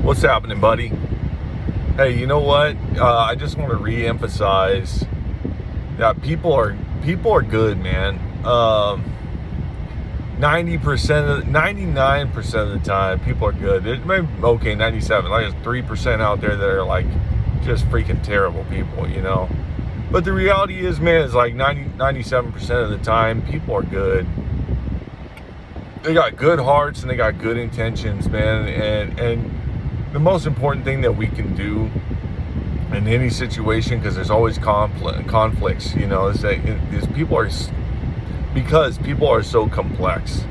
What's happening, buddy? Hey, you know what? I just want to re-emphasize that people are good, man. 99% of the time, people are good. There's maybe, okay, 97. Like there's 3% out there that are like just freaking terrible people, you know. But the reality is, man, it's like 97% of the time, people are good. They got good hearts and they got good intentions, man. And the most important thing that we can do in any situation, because there's always conflicts, you know, is because people are so complex.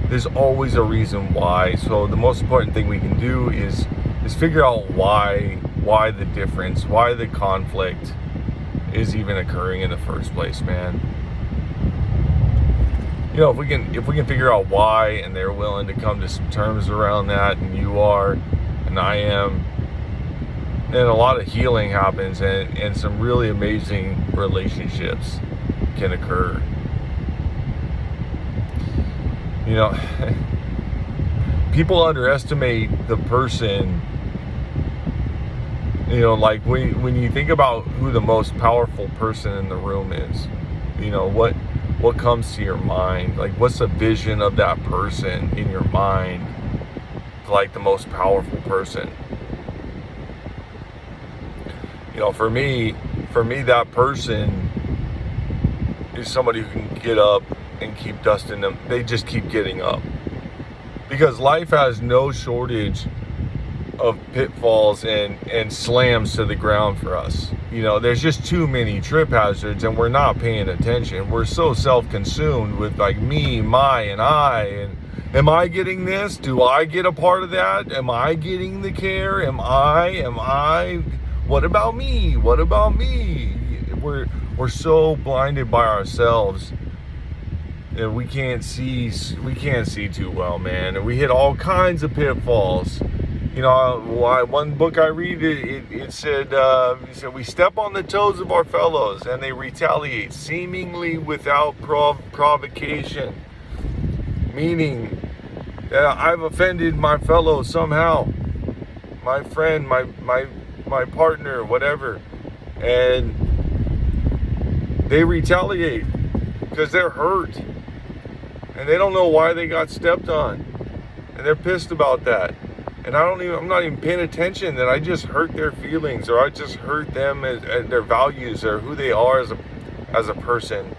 There's always a reason why. So the most important thing we can do is figure out why the difference, why the conflict is even occurring in the first place, man. You know, if we can figure out why, and they're willing to come to some terms around that, and you are, and I am, and a lot of healing happens, and some really amazing relationships can occur. You know, people underestimate the person. You know, like when you think about who the most powerful person in the room is, you know, what comes to your mind? Like, what's the vision of that person in your mind? Like the most powerful person. You know, for me, that person is somebody who can get up and keep dusting them. They just keep getting up. Because life has no shortage of pitfalls and slams to the ground for us. You know, there's just too many trip hazards, and we're not paying attention. We're so self-consumed with like me, my, and I, and am I getting this? Do I get a part of that? Am I getting the care? Am I? What about me? What about me? We're so blinded by ourselves that we can't see too well, man. And we hit all kinds of pitfalls. You know, one book I read, it said we step on the toes of our fellows and they retaliate seemingly without provocation. Meaning that I've offended my fellow somehow, my friend, my partner, whatever, and they retaliate because they're hurt and they don't know why they got stepped on, and they're pissed about that. And I'm not even paying attention that I just hurt their feelings, or I just hurt them as their values, or who they are as a person,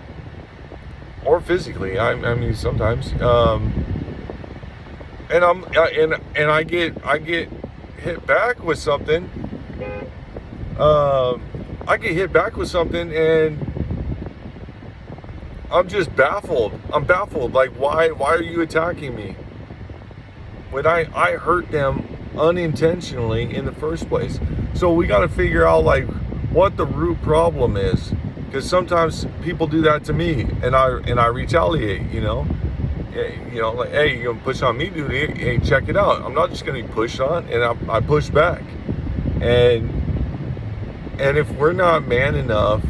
or physically. I mean, sometimes. And I get hit back with something. I get hit back with something, and I'm just baffled. I'm baffled. Like, why are you attacking me? When I hurt them unintentionally in the first place. So we got to figure out like what the root problem is, because sometimes people do that to me, and I retaliate. You know, like, hey, you're gonna push on me, dude? Hey, check it out. I'm not just gonna be pushed on, and I push back. And if we're not man enough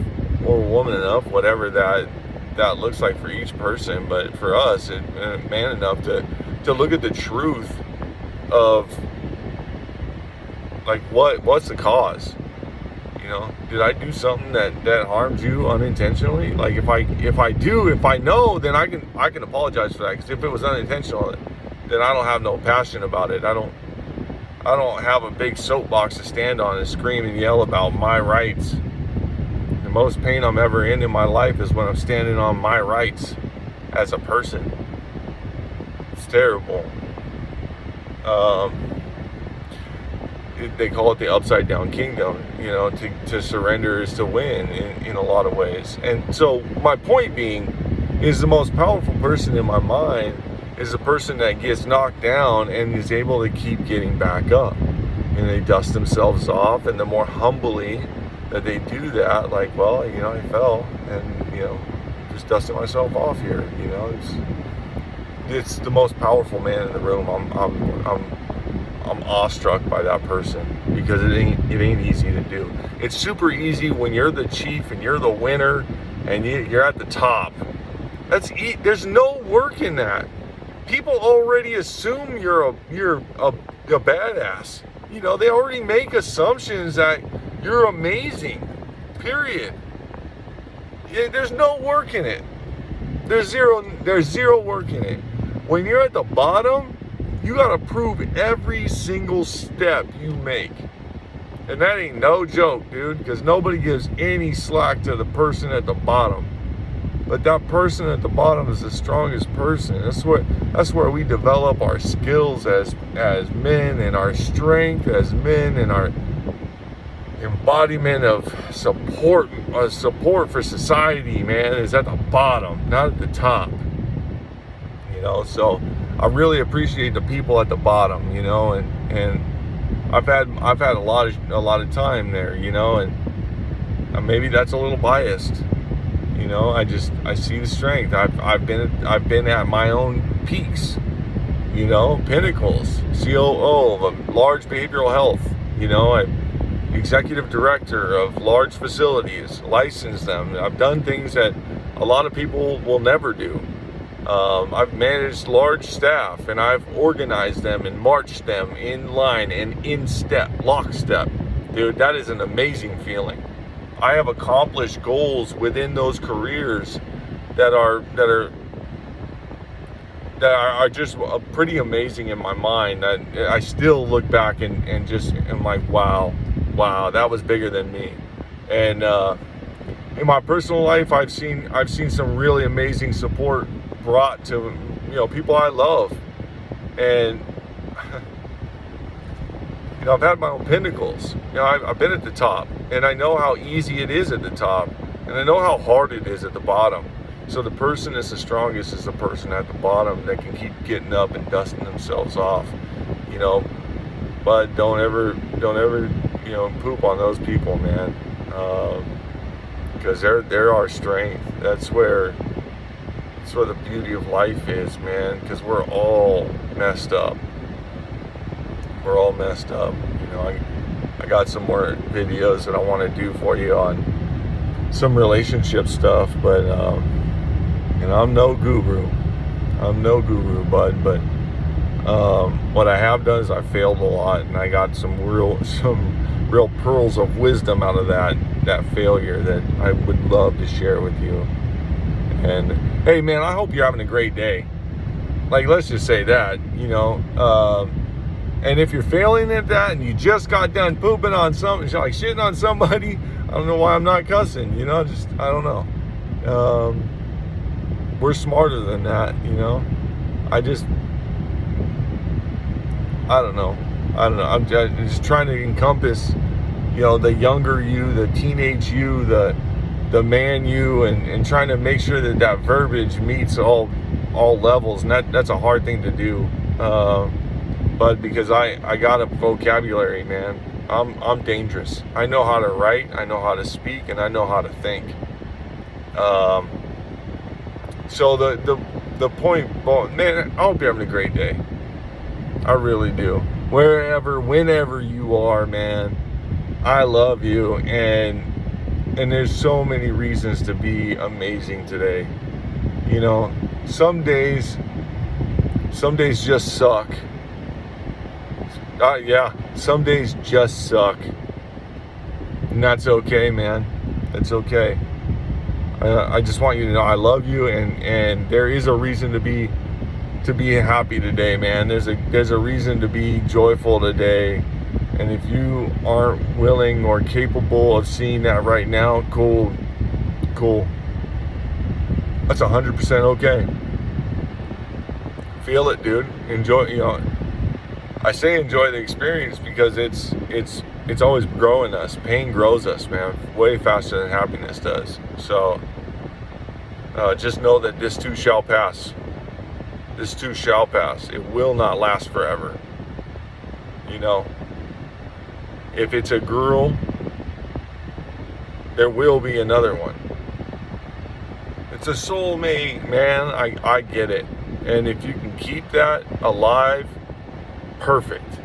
or woman enough, whatever that looks like for each person, but for us, man enough to look at the truth of like what's the cause. You know, did I do something that harmed you unintentionally? Like if I know, then I can apologize for that, because if it was unintentional, then I don't have no passion about it. I don't have a big soapbox to stand on and scream and yell about my rights. The most pain I'm ever in my life is when I'm standing on my rights as a person. It's terrible. They call it the upside down kingdom. You know, to surrender is to win in a lot of ways. And so my point being is the most powerful person in my mind is the person that gets knocked down and is able to keep getting back up. And they dust themselves off, and the more humbly that they do that, like, well, you know, I fell, and, you know, just dusted myself off here. You know, it's the most powerful man in the room. I'm awestruck by that person, because it ain't easy to do. It's super easy when you're the chief and you're the winner and you're at the top. There's no work in that. People already assume you're a badass. they already make assumptions that you're amazing, period. There's no work in it. There's zero work in it. When you're at the bottom, you got to prove every single step you make. And that ain't no joke, dude, because nobody gives any slack to the person at the bottom. But that person at the bottom is the strongest person. That's where we develop our skills as men, and our strength as men, and our embodiment of support for society, man, is at the bottom, not at the top. So I really appreciate the people at the bottom, and I've had a lot of time there, and maybe that's a little biased. I see the strength. I've been at my own peaks, pinnacles. COO of a large behavioral health. I'm executive director of large facilities, licensed them. I've done things that a lot of people will never do. I've managed large staff, and I've organized them and marched them in line and in lockstep. Dude, that is an amazing feeling. I have accomplished goals within those careers that are just pretty amazing in my mind. I still look back and just am like, wow, that was bigger than me. And in my personal life, I've seen some really amazing support brought to people I love, and I've had my own pinnacles. I've been at the top, and I know how easy it is at the top, and I know how hard it is at the bottom. So the person that's the strongest is the person at the bottom that can keep getting up and dusting themselves off. But don't ever poop on those people, man, because they're our strength. That's where the beauty of life is, man, because we're all messed up. I got some more videos that I want to do for you on some relationship stuff, but I'm no guru, bud, but what I have done is I failed a lot, and I got some real pearls of wisdom out of that failure that I would love to share with you. And hey, man, I hope you're having a great day. Like, let's just say that, and if you're failing at that and you just got done pooping on something, like shitting on somebody, I don't know why I'm not cussing, I don't know. We're smarter than that, I don't know. I'm just trying to encompass, the younger you, the teenage you, the man you, and trying to make sure that verbiage meets all levels, and that's a hard thing to do. But because I got a vocabulary, man, I'm dangerous. I know how to write, I know how to speak, and I know how to think. So the point, man, I hope you're having a great day. I really do. Whenever you are, man, I love you, and there's so many reasons to be amazing today. Some days just suck. Some days just suck, and that's okay, man. That's okay. I just want you to know I love you, and there is a reason to be happy today, man. There's a reason to be joyful today, and if you aren't willing or capable of seeing that right now, cool. That's 100% okay. Feel it, dude. Enjoy. I say enjoy the experience because it's always growing us. Pain grows us, man, way faster than happiness does. So just know that this too shall pass. This too shall pass. It will not last forever. If it's a girl, there will be another one. It's a soulmate, man. I get it. And if you can keep that alive, perfect.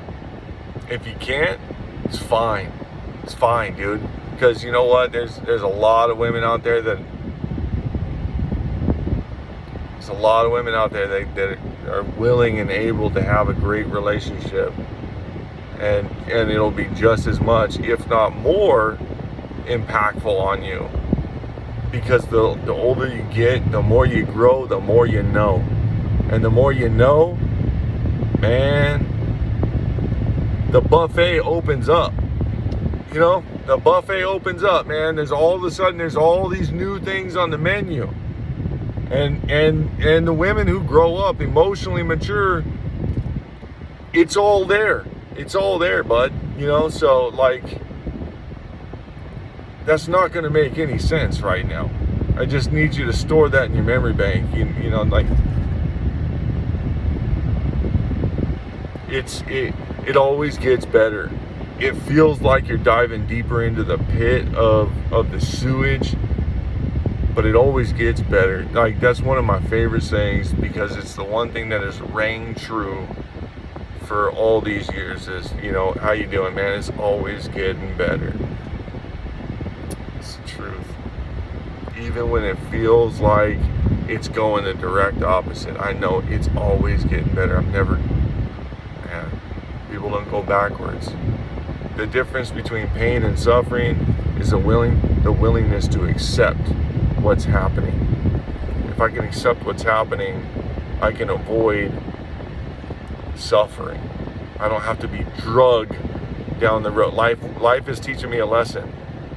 If you can't, it's fine. It's fine, dude. Because you know what? There's a lot of women out there that are willing and able to have a great relationship. and it'll be just as much, if not more, impactful on you. Because the older you get, the more you grow, the more you know. And the more you know, man, the buffet opens up. You know, the buffet opens up, man. There's all of a sudden, there's all these new things on the menu. And the women who grow up emotionally mature, it's all there. It's all there, bud. You know, so like, that's not going to make any sense right now. I just need you to store that in your memory bank. You know, like, it always gets better. It feels like you're diving deeper into the pit of the sewage, but it always gets better. Like, that's one of my favorite sayings, because it's the one thing that has rang true for all these years is, you know, how you doing, man? It's always getting better. It's the truth. Even when it feels like it's going the direct opposite, I know it's always getting better. Man, people don't go backwards. The difference between pain and suffering is the willingness to accept what's happening. If I can accept what's happening, I can avoid suffering. I don't have to be drugged down the road. Life is teaching me a lesson,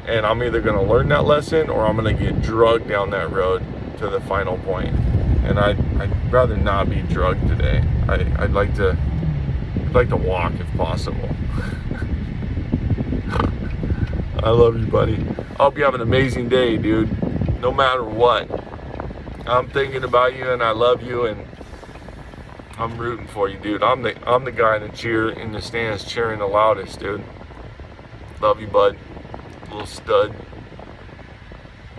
and I'm either going to learn that lesson or I'm going to get drugged down that road to the final point. And I'd rather not be drugged today. I'd like to walk if possible. I love you, buddy. I hope you have an amazing day, dude. No matter what, I'm thinking about you, and I love you, and I'm rooting for you, dude. I'm the guy in the stands cheering the loudest, dude. Love you, bud. Little stud.